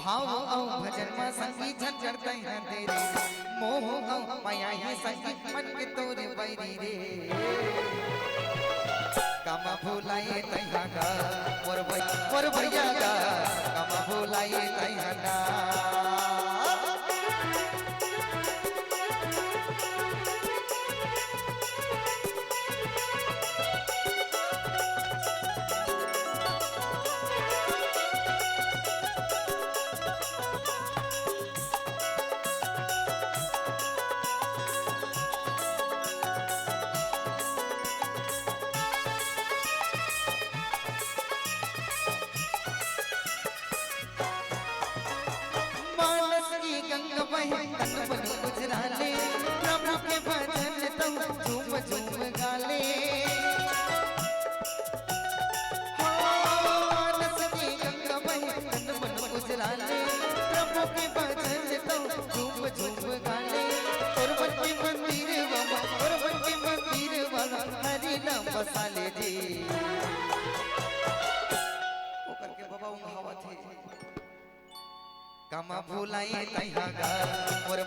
भाव औ भजन में संगी झंझट तई है तेरे मोह औ माया ही संगी मन के तोरे बैरी रे कामा भुलाए तैहा का मोर भैया का कामा भुलाए तैहा का तन मन गुजराले प्रभु के भजन तुम झूम झूम गाले नस की गंगा बहे तन मन गुजराले प्रभु के भजन तुम झूम झूम गाले और मन के मंदिर वाला हरि नाम बसाले जी वो करके बाबा उंघावा थे कामा भुलाए तैहा गा मोर